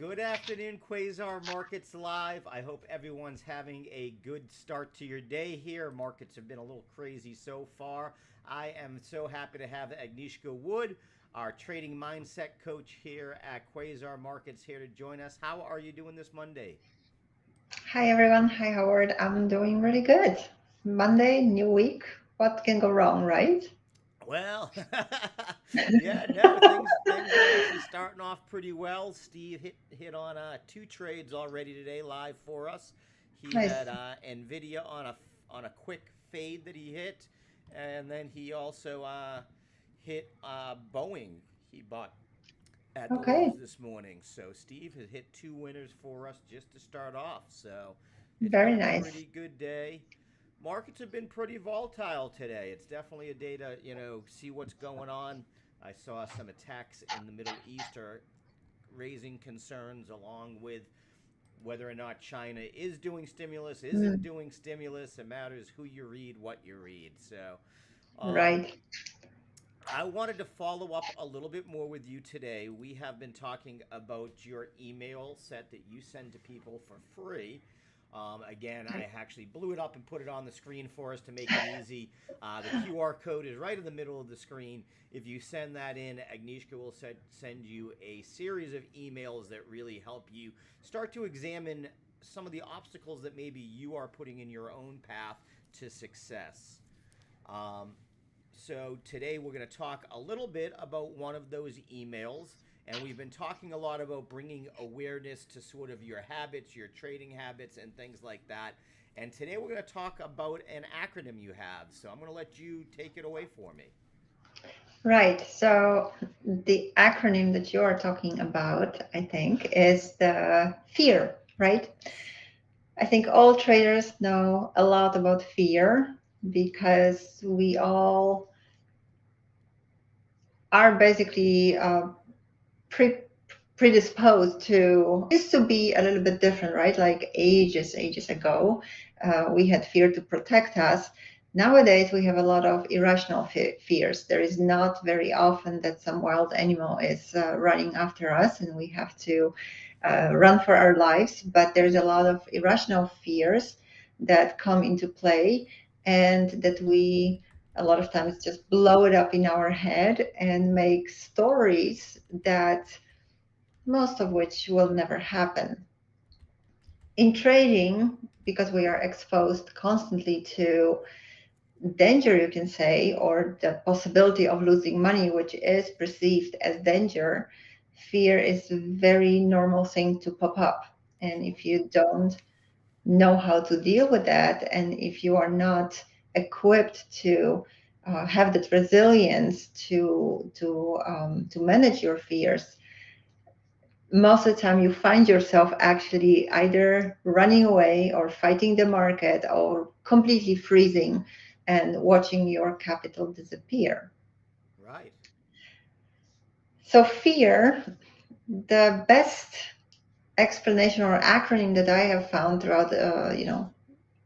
Good afternoon, Quasar Markets Live. I hope everyone's having a good start to your day here. Markets have been a little crazy so far. I am so happy to have Agnieszka Wood, our trading mindset coach here at Quasar Markets, here to join us. How are you doing this Monday? Hi everyone. Hi Howard. I'm doing really good. Monday, new week. What can go wrong, right? Well, yeah, no, things are actually starting off pretty well. Steve hit on two trades already today live for us. He had Nice. Nvidia on a quick fade that he hit, and then he also hit Boeing. He bought at the lows Okay. this morning. So Steve has hit two winners for us just to start off. So it's been Very a nice. pretty good day. Markets have been pretty volatile today. It's definitely a day to, see what's going on. I saw some attacks in the Middle East are raising concerns along with whether or not China is doing stimulus, isn't Mm, doing stimulus. It matters who you read, what you read. So, um, right. I wanted to follow up a little bit more with you today. We have been talking about your email set that you send to people for free. Again, I actually blew it up and put it on the screen for us to make it easy. The QR code is right in the middle of the screen. If you send that in, Agnieszka will send you a series of emails that really help you start to examine some of the obstacles that maybe you are putting in your own path to success. Um, so today we're going to talk a little bit about one of those emails. And we've been talking a lot about bringing awareness to sort of your habits, your trading habits, and things like that. And today we're going to talk about an acronym you have. So I'm going to let you take it away for me. Right. So the acronym that you are talking about, I think, is the fear, right? I think all traders know a lot about fear because we all are basically pre predisposed to used to be a little bit different, right? Like ages ago, we had fear to protect us. Nowadays, we have a lot of irrational fears. There is not very often that some wild animal is running after us and we have to run for our lives, but there is a lot of irrational fears that come into play and that we a lot of times just blow it up in our head and make stories that most of which will never happen. In trading, because we are exposed constantly to danger, you can say, or the possibility of losing money, which is perceived as danger, fear is a very normal thing to pop up. And if you don't know how to deal with that, and if you are not equipped to have that resilience to manage your fears, most of the time you find yourself actually either running away or fighting the market or completely freezing and watching your capital disappear. Right. So fear, the best explanation or acronym that I have found throughout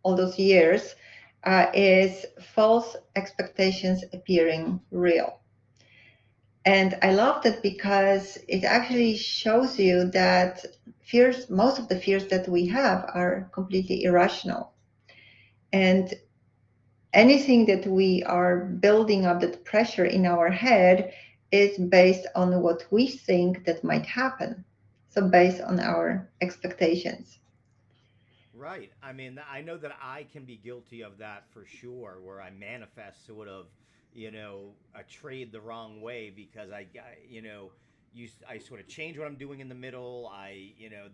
all those years is false expectations appearing real. And I loved it because it actually shows you that fears, most of the fears that we have are completely irrational. And anything that we are building up, that pressure in our head, is based on what we think that might happen. So based on our expectations. Right. I mean, I know that I can be guilty of that for sure, where I manifest sort of, a trade the wrong way because I sort of change what I'm doing in the middle.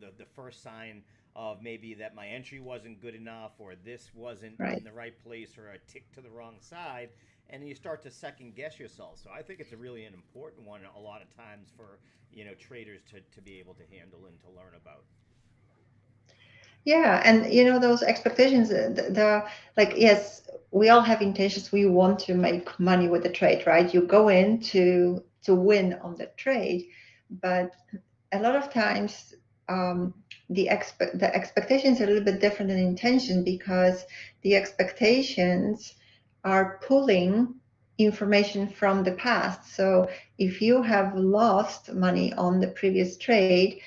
The first sign of maybe that my entry wasn't good enough or this wasn't Right. in the right place or I ticked to the wrong side, and you start to second guess yourself. So I think it's a really an important one a lot of times for, traders to be able to handle and to learn about. Yeah, and those expectations, the like, yes, we all have intentions. We want to make money with the trade, right? You go in to win on the trade, but a lot of times the expectations are a little bit different than intention because the expectations are pulling information from the past. So if you have lost money on the previous trade,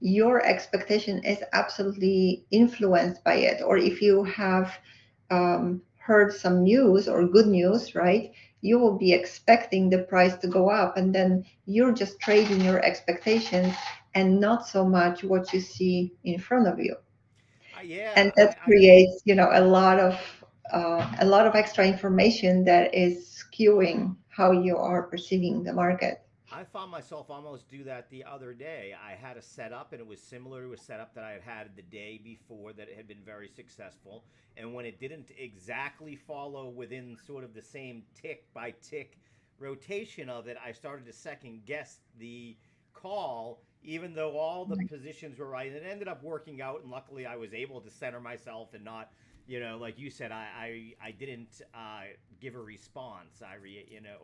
your expectation is absolutely influenced by it. Or if you have heard some news or good news, right? You will be expecting the price to go up, and then you're just trading your expectations and not so much what you see in front of you. And Yeah, that creates, a lot of extra information that is skewing how you are perceiving the market. I found myself almost do that the other day. I had a setup, and it was similar to a setup that I had had the day before that had been very successful. And when it didn't exactly follow within sort of the same tick by tick rotation of it, I started to second guess the call, even though all the positions were right. And it ended up working out, and luckily I was able to center myself and not, like you said, I didn't give a response.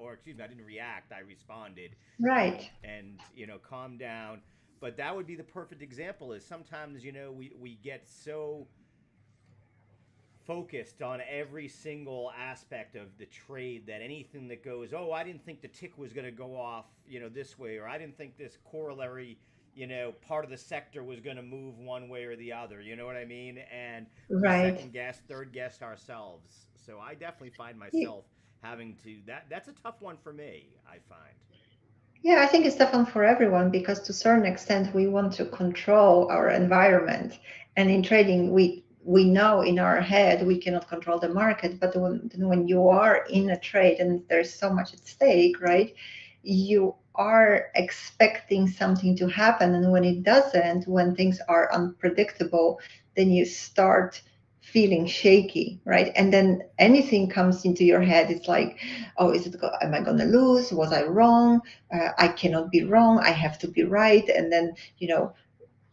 Or excuse me, I didn't react. I responded, Right. and calm down. But that would be the perfect example. Is sometimes we get so focused on every single aspect of the trade that anything that goes, oh, I didn't think the tick was going to go off, this way, or I didn't think this corollary, part of the sector was going to move one way or the other. You know what I mean? And we Right. second guess, third guess ourselves. So I definitely find Yeah, myself having to that's a tough one for me, I find. yeah, I think it's different for everyone because to a certain extent we want to control our environment. And in trading, we know in our head we cannot control the market, but when you are in a trade and there's so much at stake, right? You are expecting something to happen, and when it doesn't, when things are unpredictable, then you start feeling shaky, right? And then anything comes into your head. It's like, oh, am I going to lose? Was I wrong? I cannot be wrong. I have to be right. And then,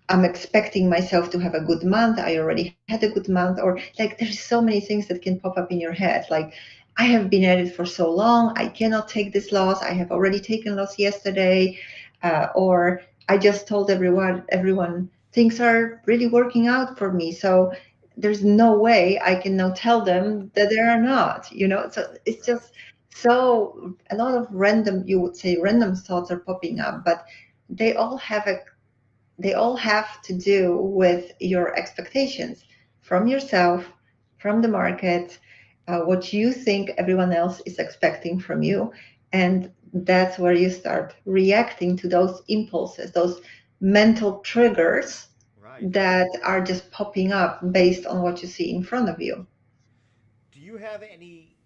I'm expecting myself to have a good month. I already had a good month. Or like, there's so many things that can pop up in your head. Like, I have been at it for so long. I cannot take this loss. I have already taken loss yesterday. Or I just told everyone things are really working out for me. So there's no way I can now tell them that they are not, So it's Right. just so a lot of random, you would say random thoughts are popping up, but they all have a they all have to do with your expectations from yourself, from the market, what you think everyone else is expecting from you. And that's where you start reacting to those impulses, those mental triggers Right. that are just popping up based on what you see in front of you. Do you have any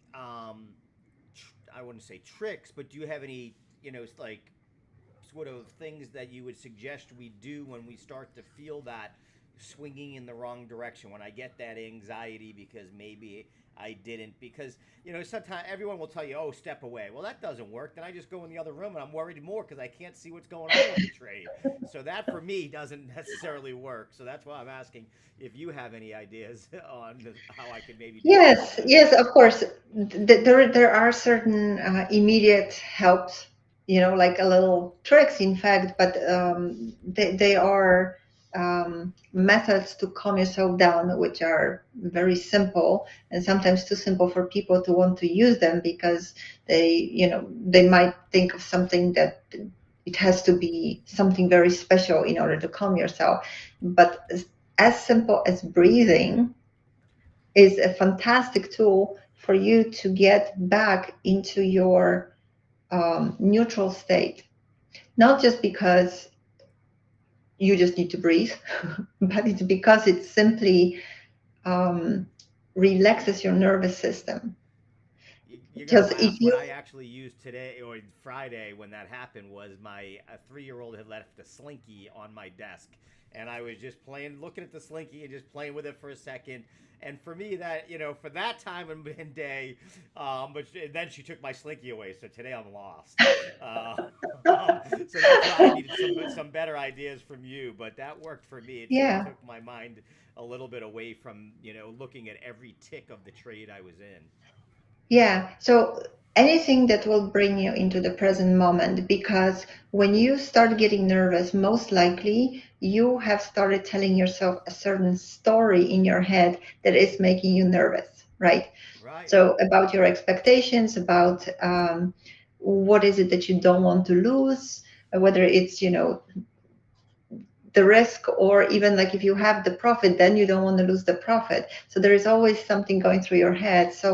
I wouldn't say tricks, but do you have any, like sort of things that you would suggest we do when we start to feel that swinging in the wrong direction, when I get that anxiety because maybe I didn't, because sometimes everyone will tell you, oh, step away. Well, that doesn't work. Then I just go in the other room and I'm worried more because I can't see what's going on with the trade. So that for me doesn't necessarily work. So that's why I'm asking if you have any ideas on how I could maybe do something Yes, better. yes, of course. There are certain immediate helps, like a little tricks, in fact, but they are methods to calm yourself down, which are very simple and sometimes too simple for people to want to use them because they might think of something that it has to be something very special in order to calm yourself. But as simple as breathing is a fantastic tool for you to get back into your neutral state. Not just because you just need to breathe, but it's because it simply um, relaxes your nervous system. You're gonna Because laugh. if What you, I actually used today or Friday when that happened was my a 3-year-old had left a slinky on my desk, and I was just playing, looking at the slinky and just playing with it for a second. And for me, that for that time and day, then she took my slinky away. So today I'm lost. Uh, so that's why I needed some better ideas from you. But that worked for me. It sort of yeah, took my mind a little bit away from looking at every tick of the trade I was in. yeah. So anything that will bring you into the present moment, because when you start getting nervous, most likely you have started telling yourself a certain story in your head that is making you nervous, right? Right. So about your expectations, about what is it that you don't want to lose, whether it's the risk, or even like if you have the profit, then you don't want to lose the profit. So there is always something going through your head. So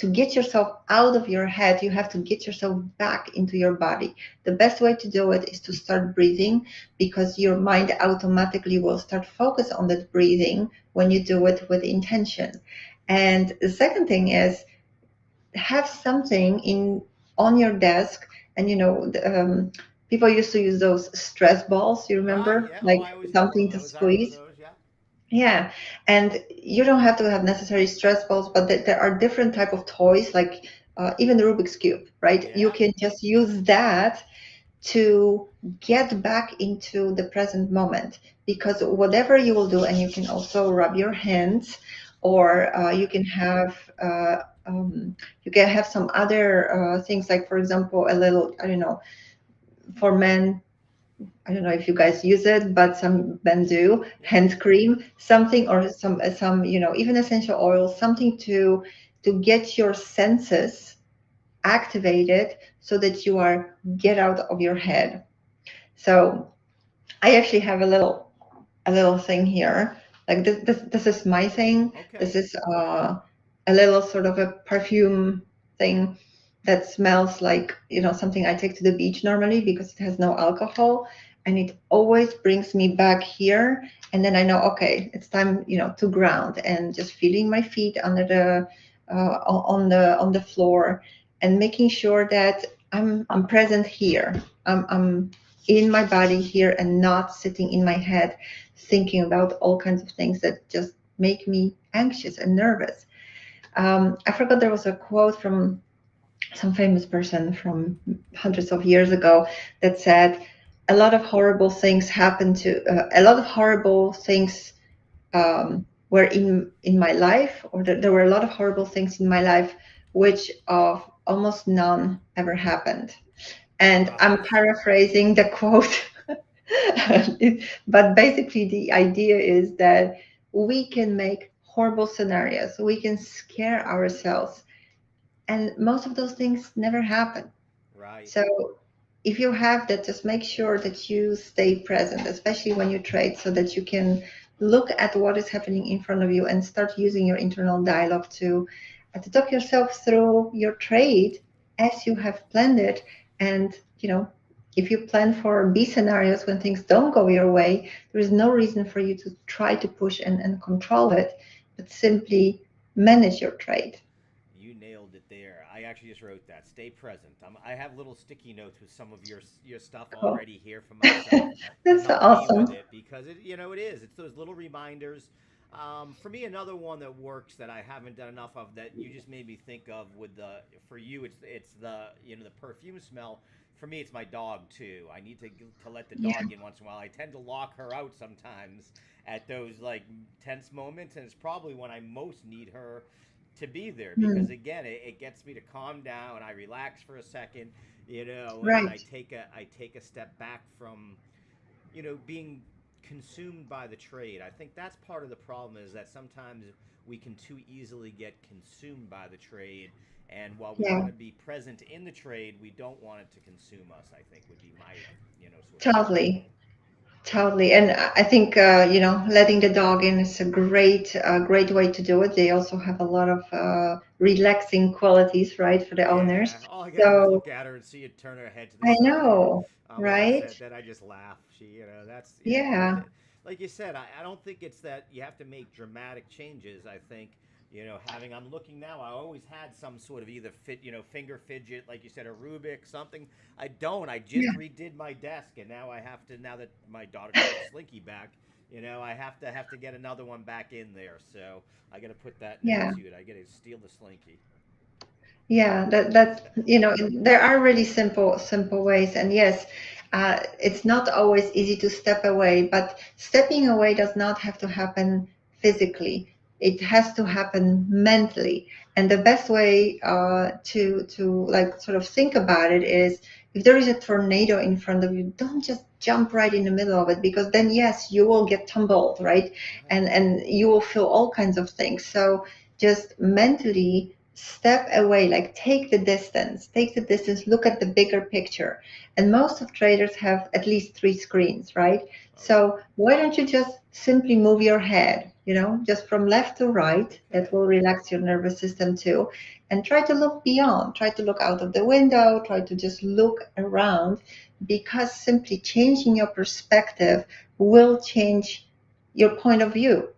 to get yourself out of your head, you have to get yourself back into your body. The best way to do it is to start breathing, because your mind automatically will start focus on that breathing when you do it with intention. And the second thing is, have something in on your desk, and people used to use those stress balls, you remember, Yeah. Oh, like I always had one of something to those. I remember squeeze. those. Yeah. Yeah, and you don't have to have necessary stress balls, but there are different type of toys, like even the Rubik's cube, right? You Yeah. can just use that to get back into the present moment, because whatever you will do, and you can also rub your hands, or you can have some other things, like for example, a little, I don't know, for men, I don't know if you guys use it, but some men do, Yeah. hand cream, something, or some even essential oil, something to get your senses activated, so that you are get out of your head. So I actually have a little thing here. Like this is my thing. This Okay. is a little sort of a perfume thing that smells like, something I take to the beach normally, because it has no alcohol, and it always brings me back here. And then I know, okay, it's time, to ground, and just feeling my feet under the on the floor, and making sure that I'm present here. I'm in my body here, and not sitting in my head thinking about all kinds of things that just make me anxious and nervous. I forgot, there was a quote from some famous person from hundreds of years ago that said, a lot of horrible things were in my life, or there were a lot of horrible things in my life, which of almost none ever happened. And Wow. I'm paraphrasing the quote. But basically, the idea is that we can make horrible scenarios, we can scare ourselves, and most of those things never happen. Right. So if you have that, just make sure that you stay present, especially when you trade, so that you can look at what is happening in front of you, and start using your internal dialogue to talk yourself through your trade as you have planned it. And if you plan for B scenarios, when things don't go your way, there is no reason for you to try to push and control it, but simply manage your trade. You nailed it there. I actually just wrote that. Stay present. I have little sticky notes with some of your stuff Cool. already here for myself to That's help me with awesome. it, because it is. It's those little reminders. For me, another one that works that I haven't done enough of, that you just made me think of with the for you, it's the the perfume smell. For me, it's my dog too. I need to let the Yeah. dog in once in a while. I tend to lock her out sometimes at those like tense moments, and it's probably when I most need her to be there, because Hmm. again, it gets me to calm down. I relax for a second, and I Right. take a step back from being consumed by the trade. I think that's part of the problem, is that sometimes we can too easily get consumed by the trade, and while we Yeah. want to be present in the trade, we don't want it to consume us. I think would be my sort of take. Totally. Totally. And I think, letting the dog in is a great way to do it. They also have a lot of relaxing qualities, right, for the owners. Yeah, all I gotta do is So look at her and see it turn her head to the I side. know, I'm all right? set. Then I just laugh. That's Yeah. like you said. I don't think it's that you have to make dramatic changes. I think having. I'm looking now. I always had some sort of either finger fidget, like you said, a Rubik, something. I don't. I just Yeah. redid my desk, and now I have to. Now that my daughter got the slinky back, I have to get another one back in there. So I got to put that note Yeah. to it. I got to steal the slinky. Yeah, there are really simple ways. And yes, it's not always easy to step away, but stepping away does not have to happen physically. It has to happen mentally. And the best way to like sort of think about it is, if there is a tornado in front of you, don't just jump right in the middle of it, because then yes, you will get tumbled, right? Right. And you will feel all kinds of things. So just mentally step away, like take the distance, look at the bigger picture. And most of traders have at least three screens, right? Oh yeah. So why don't you just simply move your head, just from left to right? That Okay. will relax your nervous system too. And try to look beyond, try to look out of the window, try to just look around, because simply changing your perspective will change your point of view,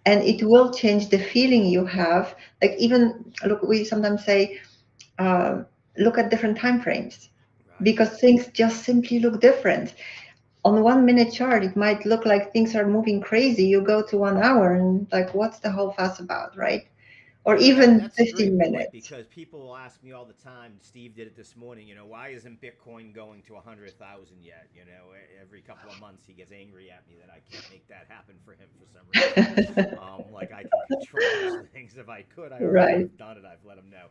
and it will change the feeling you have. Like, even look, we sometimes say, uh, look at different time frames, Right. because things just simply look different. On 1 minute chart, it might look like things are moving crazy. You go to 1 hour and like, what's the whole fuss about, right? Or Yeah, even that's a 15 great point minutes. because people will ask me all the time. Steve did it this morning. Why isn't Bitcoin going to 100,000 yet? Every couple of months he gets angry at me that I can't make that happen for him for some reason. Like I can control those things. If I could, I already would Right. have done it. I've let him know.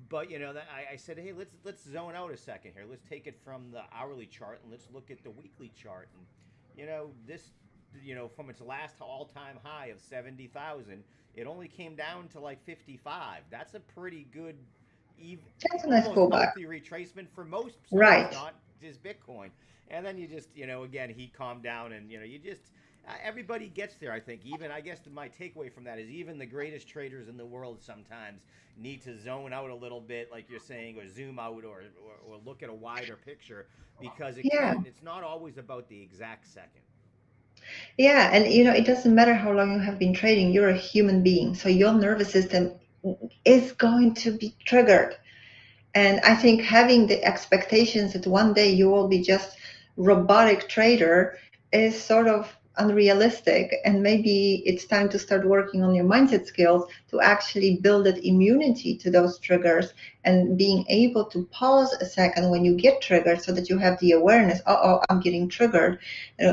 But that I said, hey, let's zone out a second here. Let's take it from the hourly chart and let's look at the weekly chart. And this, from its last all-time high of 70,000, it only came down to like 55. That's a pretty good, even, That's a nice almost pullback. healthy retracement for most stocks, Right. not just Bitcoin. And then you just, again, he calmed down, and you just everybody gets there. I think even I guess my takeaway from that is even the greatest traders in the world sometimes need to zone out a little bit, like you're saying, or zoom out, or look at a wider picture because Yeah. it's not always about the exact second. Yeah, and it doesn't matter how long you have been trading, you're a human being. So your nervous system is going to be triggered. And I think having the expectations that one day you will be just robotic trader is sort of unrealistic. And maybe it's time to start working on your mindset skills to actually build that immunity to those triggers, and being able to pause a second when you get triggered so that you have the awareness, oh, I'm getting triggered.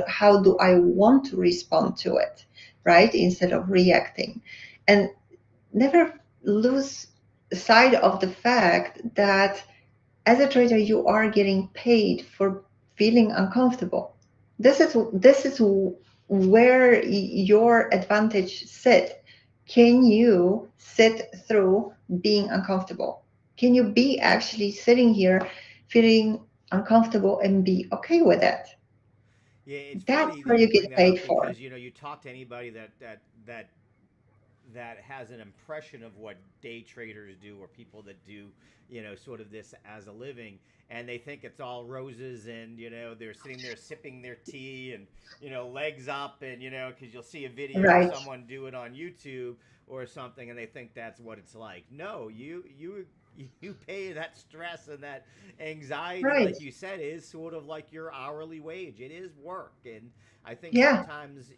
How do I want to respond to it, right? Instead of reacting. And never lose sight of the fact that as a trader you are getting paid for feeling uncomfortable. This is where your advantage sits. Can you sit through being uncomfortable? Can you be actually sitting here feeling uncomfortable and be okay with it? Yeah, it's That's funny that what you you bring get that paid up for. because you talk to anybody that that has an impression of what day traders do or people that do sort of this as a living, and they think it's all roses, and they're sitting there sipping their tea and legs up, and because you'll see a video of Right. someone do it on YouTube or something and they think that's what it's like. No, you pay that stress and that anxiety, Right. like you said, is sort of like your hourly wage. It is work. And I think Yeah. sometimes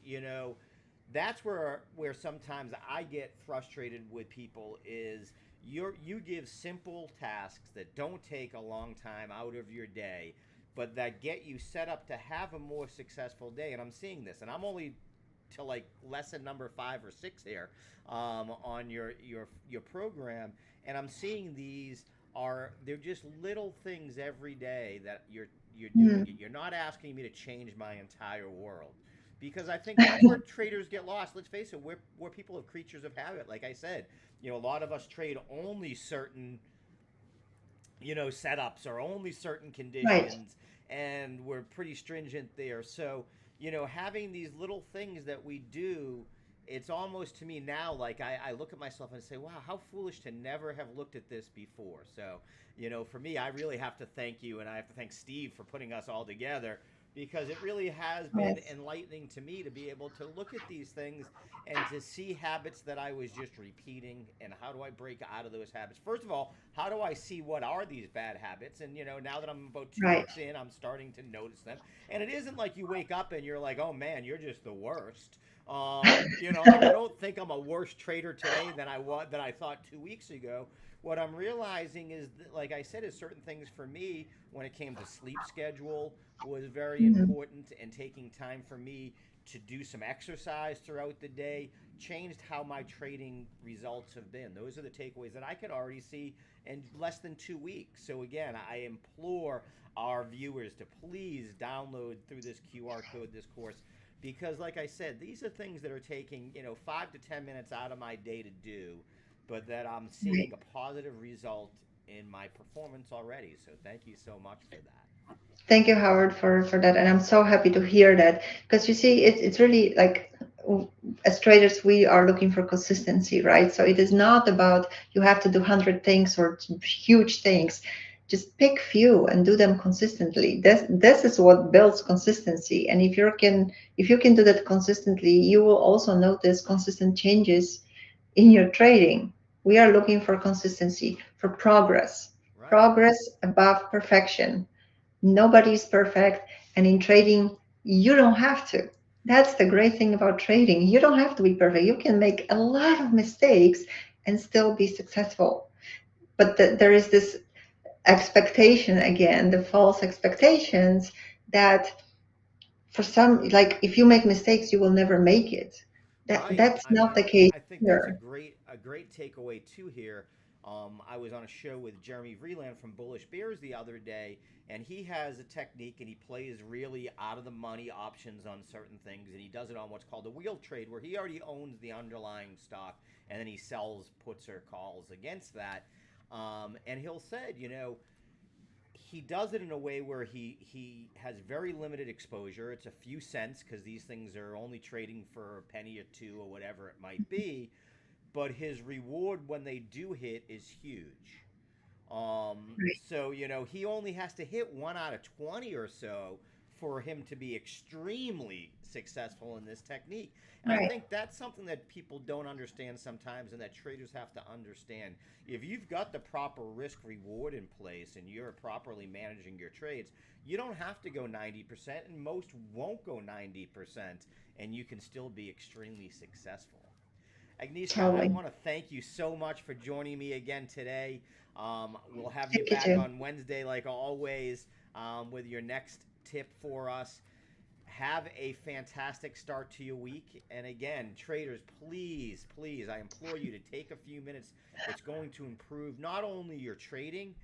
that's where sometimes I get frustrated with people is you give simple tasks that don't take a long time out of your day, but that get you set up to have a more successful day. And I'm seeing this, and I'm only to like lesson number 5 or 6 here on your program, and I'm seeing they're just little things every day that you're doing it. Mhm. You're not asking me to change my entire world because I think that's where traders get lost. Let's face it, we're people of creatures of habit. Like I said, a lot of us trade only certain setups or only certain Right. conditions, and we're pretty stringent there. So having these little things that we do, it's almost to me now like I look at myself and say, wow, how foolish to never have looked at this before. So for me, I really have to thank you, and I have to thank Steve for putting us all together because it really has been Yes. enlightening to me to be able to look at these things and to see habits that I was just repeating, and how do I break out of those habits. First of all, how do I see what are these bad habits? And now that I'm about two Right. weeks in, I'm starting to notice them. And it isn't like you wake up and you're like, oh man, you're just the worst. Like I don't think I'm a worse trader today than I thought 2 weeks ago. What I'm realizing is that, like I said, is certain things for me when it came to sleep schedule was very Mhm. important, and taking time for me to do some exercise throughout the day changed how my trading results have been. Those are the takeaways that I could already see in less than 2 weeks. So again, I implore our viewers to please download through this QR code this course because like I said, these are things that are taking 5 to 10 minutes out of my day to do but that I'm Right. seeing a positive result in my performance already. So thank you so much for that. Thank you, Howard, for that. And I'm so happy to hear that because you see, it's really like as traders, we are looking for consistency, right? So it is not about you have to do 100 things or huge things. Just pick few and do them consistently. This is what builds consistency. And if you can do that consistently, you will also notice consistent changes in your trading. We are looking for consistency, for progress, Right. progress above perfection. Nobody's perfect. And in trading, you don't have to. That's the great thing about trading. You don't have to be perfect. You can make a lot of mistakes and still be successful. But there is this expectation again, the false expectations that for some, like if you make mistakes, you will never make it. Right. That's I not mean, the case I think that's here. a great takeaway too here. I was on a show with Jeremy Vreeland from Bullish Bears the other day, and he has a technique, and he plays really out of the money options on certain things, and he does it on what's called a wheel trade, where he already owns the underlying stock, and then he sells puts or calls against that. And he'll say, he does it in a way where he has very limited exposure. It's a few cents because these things are only trading for a penny or two or whatever it might be. But his reward when they do hit is huge. Right. So he only has to hit 1 out of 20 or so for him to be extremely successful in this technique. And I Right. think that's something that people don't understand sometimes, and that traders have to understand. If you've got the proper risk reward in place and you're properly managing your trades, you don't have to go 90%, and most won't go 90%, and you can still be extremely successful. Agnieszka, I Totally. want to thank you so much for joining me again today. We'll have you Thank you back too. on Wednesday, like always, with your next tip for us. Have a fantastic start to your week. And again, traders, please, please, I implore you to take a few minutes. It's going to improve not only your trading,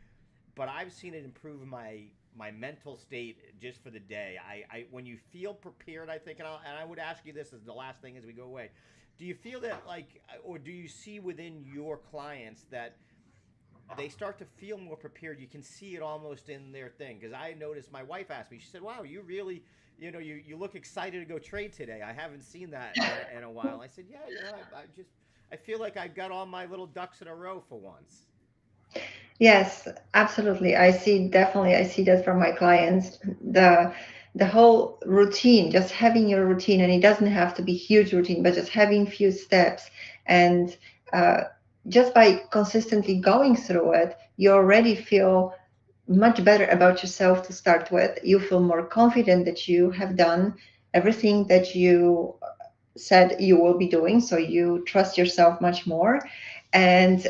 but I've seen it improve my mental state just for the day. I when you feel prepared, I think, and I would ask you this as the last thing as we go away. Do you feel that like, or do you see within your clients that they start to feel more prepared? You can see it almost in their thing. Because I noticed, my wife asked me, she said, "Wow, you really, you look excited to go trade today. I haven't seen that in a while." I said, "Yeah, I feel like I got all my little ducks in a row for once." Yes, absolutely. I see that from my clients. The whole routine, just having your routine, and it doesn't have to be huge routine, but just having few steps, and uh, just by consistently going through it, you already feel much better about yourself to start with. You feel more confident that you have done everything that you said you will be doing. So you trust yourself much more, and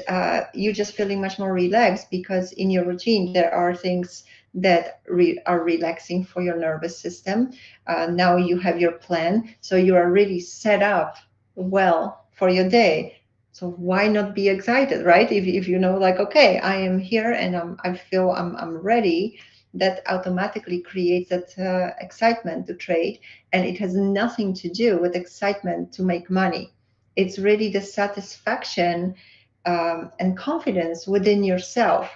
you just feeling much more relaxed because in your routine there are things that are relaxing for your nervous system. Now you have your plan, so you are really set up well for your day. So why not be excited, right? If you know, like, okay, I am here and I feel I'm ready, that automatically creates that excitement to trade, and it has nothing to do with excitement to make money. It's really the satisfaction and confidence within yourself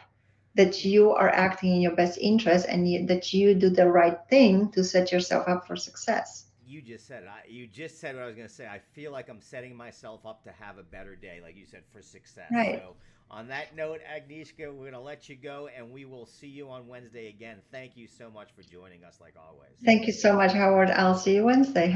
that you are acting in your best interest, and that you do the right thing to set yourself up for success. You just said it. You just said what I was going to say. I feel like I'm setting myself up to have a better day, like you said, for success. Right. So, on that note, Agnieszka, we're going to let you go, and we will see you on Wednesday again. Thank you so much for joining us, like always. Thank you so much, Howard. I'll see you Wednesday.